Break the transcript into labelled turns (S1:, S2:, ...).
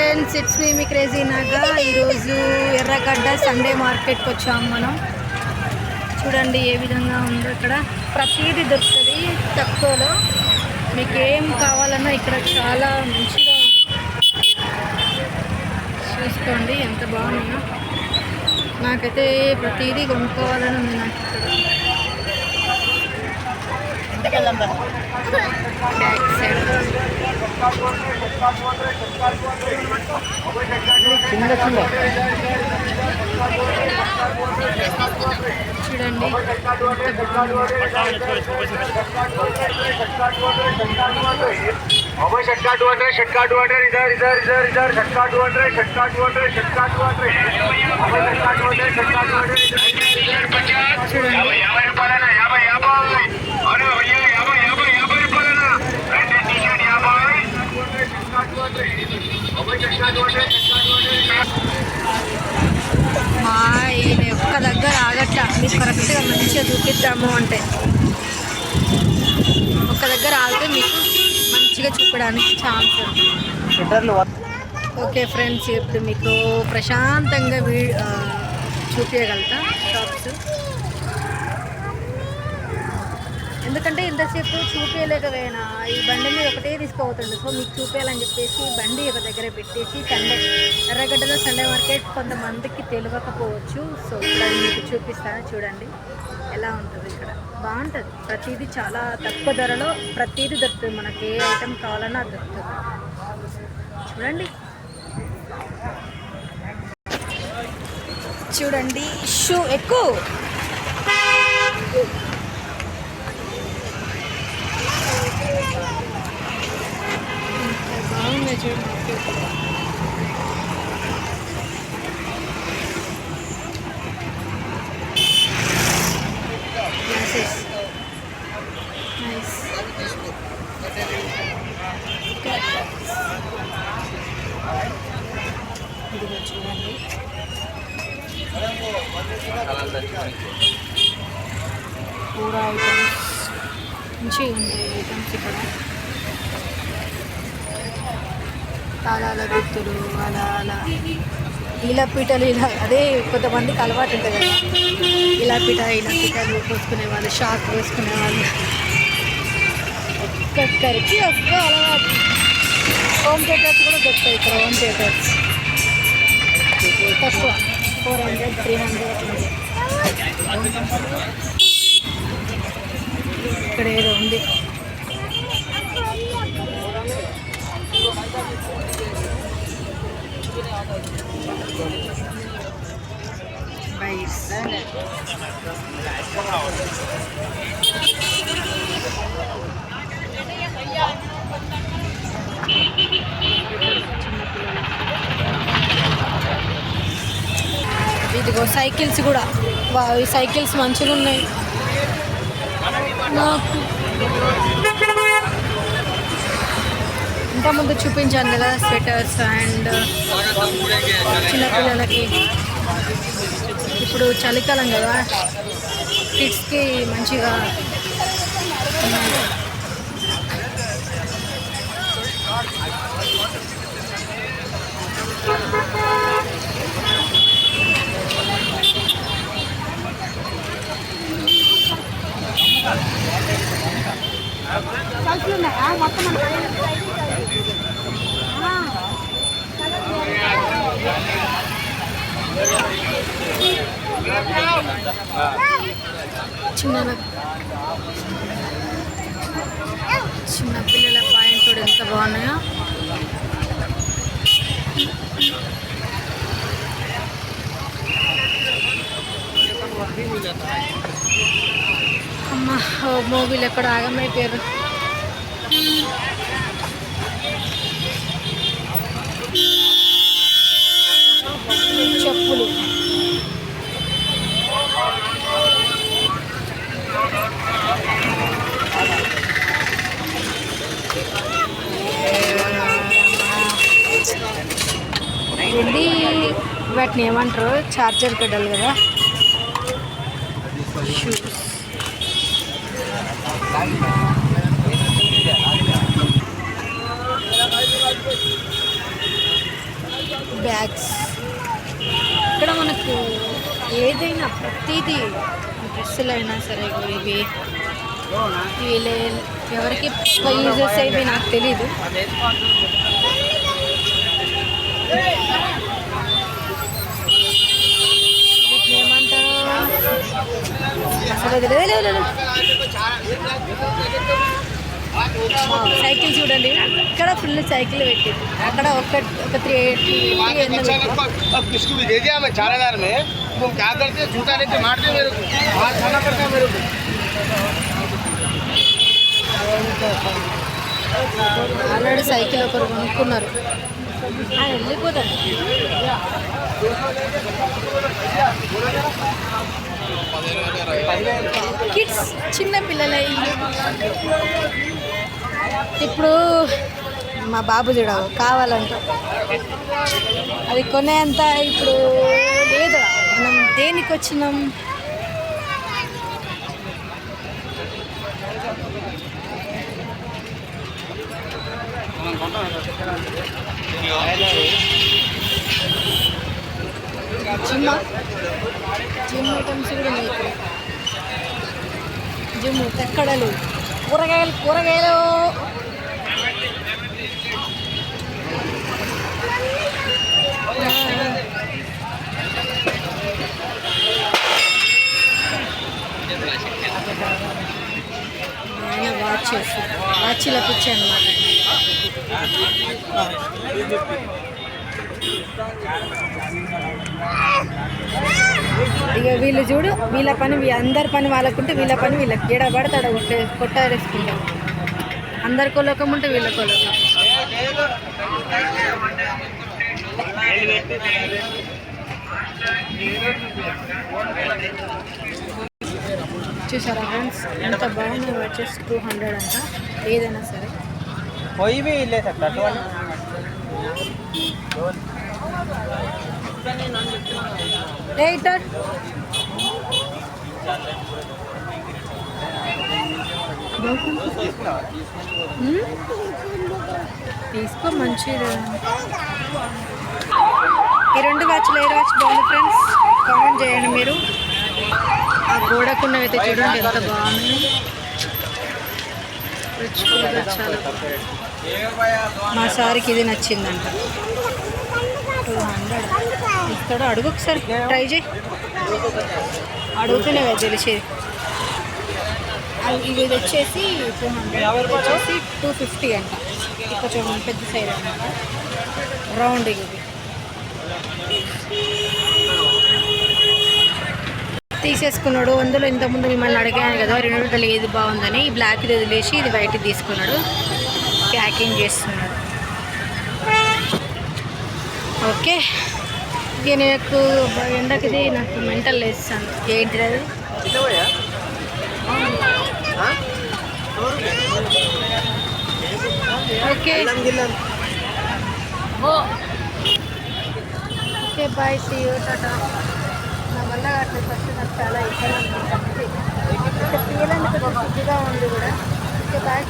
S1: Friends, it's me crazy Naga. ఈరోజు ఎర్రగడ్డ Sunday మార్కెట్కి వచ్చాము మనం. చూడండి ఏ విధంగా ఉందో. ఇక్కడ ప్రతిదీ దొరుకుతుంది తక్కువలో. మీకు ఏం కావాలన్నా ఇక్కడ చాలా మంచిగా ఉంది. చూసుకోండి ఎంత బాగుందో. నాకైతే ప్రతిదీ కొనుక్కోవాలని ఉంది. నాకు ఇక్కడ బ్యాక్ సైడ్ చూడండి
S2: షట్కా 200 షట్కా 200 इधर इधर इधर इधर షట్కా 200 షట్కా 200 షట్కా 200 షట్కా 200 షట్కా 200 50 రూపాయలనా 50 అరే భయ్యా 50 రూపాయలనా రెండు టీ-షర్ట్ 50 షట్కా 200 షట్కా 200
S1: ఈయన ఒక్క దగ్గర ఆగట్లా. మీకు కరెక్ట్గా మంచిగా చూపిద్దాము అంటే ఒక్క దగ్గర ఆగితే మీకు మంచిగా చూపడానికి ఛాన్స్. ఓకే ఫ్రెండ్స్, ఇప్పుడు మీకు ప్రశాంతంగా చూపించగలుగుతా షాప్స్. ఎందుకంటే ఇంతసేపు చూపించలేకపోయినా ఈ బండి మీద ఒకటే తీసుకోబోతుంది. సో మీకు చూపించాలని చెప్పేసి బండి ఒక దగ్గర పెట్టేసి సండే ఎర్రగడ్డలో సండే మార్కెట్ కొంతమందికి తెలియకపోవచ్చు. సో ఇక్కడ మీకు చూపిస్తాను. చూడండి ఎలా ఉంటుంది. ఇక్కడ బాగుంటుంది. ప్రతిదీ చాలా తక్కువ ధరలో ప్రతిదీ దొరుకుతుంది. మనకి ఏ ఐటెం కావాలన్నా అది దొరుకుతుంది. చూడండి చూడండి షూ ఎక్కువ బాగున్నాయి. చూడండి నైస్. ఇదిగో చూడండి పూరా ఐటమ్స్ మంచిగా ఉంటాయి. ఐటమ్స్ ఇక్కడ తాళాల గుర్తులు అలా అలా ఇలా పీటలు ఇలా అదే కొంతమందికి అలవాటు ఉంటుంది కదా. ఇలా పీటలు పోసుకునే వాళ్ళు, షాక్ వేసుకునే వాళ్ళు. ఒక్కొక్కరికి ఒక్క అలవాటు. హోమ్ థియేటర్స్ కూడా దొరుకుతాయి ఇక్కడ. హోమ్ థియేటర్స్ తక్కువ 400 300 ఇక్కడ ఏదో ఉంది. ఇదిగో సైకిల్స్ కూడా. ఈ సైకిల్స్ మంచిగా ఉన్నాయి. నాకు ఇంతకుముందు చూపించాను కదా స్వెటర్స్ అండ్ చిన్నపిల్లలకి. ఇప్పుడు చలికాలం కదా, కిడ్స్కి మంచిగా ఉన్నాయి. చిన్న పిల్లల పాయింట్ కూడా ఎంత బాగున్నాయో. అమ్మ మూవీలు ఎక్కడ ఆగమైపోయారు. చెప్పులు ఇది వాటిని ఏమంటారు, చార్జర్ గడ్డలు కదా. Shoes bags. ఇక్కడ మనకు ఏదైనా ప్రతిదీ డ్రెస్సులైనా సరే ఇవి ఎవరికి యూజెస్ అయ్యి నాకు తెలీదు. ఏమంటారు అసలు తెలియదు. సైకిల్ చూడండి, ఇక్కడ ఫుల్ సైకిల్ పెట్టింది. అక్కడ ఒక 380 ఆల్రెడీ సైకిల్ ఒకరు కొనుక్కున్నారు. వెళ్ళిపోతాడు. కిడ్స్ చిన్న పిల్లలే. ఇప్పుడు మా బాబు చూడవు కావాలంట, అది కొనేంత ఇప్పుడు లేదు. మనం దేనికి వచ్చినాం? జిమ్ ఐటమ్స్ కూడా ఉన్నాయి ఇక్కడ. జిమ్ ఎక్కడలు కూరగాయలు వాచ్ల పిచ్చి అన్నమాట. ఇక వీళ్ళు చూడు, వీళ్ళ పని అందరి పని వాళ్ళకుంటే వీళ్ళ పని వీళ్ళకి ఎడబడతాడు కొట్టారేసుకుంటారు. అందరికో లోకం ఉంటే వీళ్ళకో లోకం. చూసారా ఫ్రెండ్స్ ఎంత బాగుంది. వచ్చేసి 200 అంట ఏదైనా సరే. రైటర్ తీసుకో మంచిది. ఈ 2 వాచ్లు ఏ వాచ్ బాగుంది ఫ్రెండ్స్ కామెంట్ చేయండి మీరు. ఆ గోడకున్నవైతే చూడండి ఎంత బాగుంది. చాలా మా సార్కి ఇది నచ్చిందంట. 200 ఇక్కడ అడుగు, ఒకసారి ట్రై చేయి. అడుగుతూనే కదా తెలిసేది. ఇది వచ్చేసి 200 వచ్చేసి 250 అంట. ఇక్కడ చూడండి పెద్ద సైజ్ అన్నమాట, రౌండ్. ఇది తీసేసుకున్నాడు. అందులో ఇంతకుముందు మిమ్మల్ని అడిగాను కదా 200 ఏది బాగుందని. ఈ బ్లాక్ వదిలేసి ఇది వైట్ తీసుకున్నాడు. ప్యాకింగ్ చేస్తున్నాడు. ఓకే, నాకు ఎండకిది నాకు మెంటల్ వేస్తాను. ఏంటిది అది? Okay okay bye, see you, tata. నా వల్ల అట్లా ఫస్ట్ నాకు చాలా ఇబ్బంది అనిపిస్తుంది. తీయాలని కొంచెం శుద్ధిగా ఉంది కూడా. Okay bye.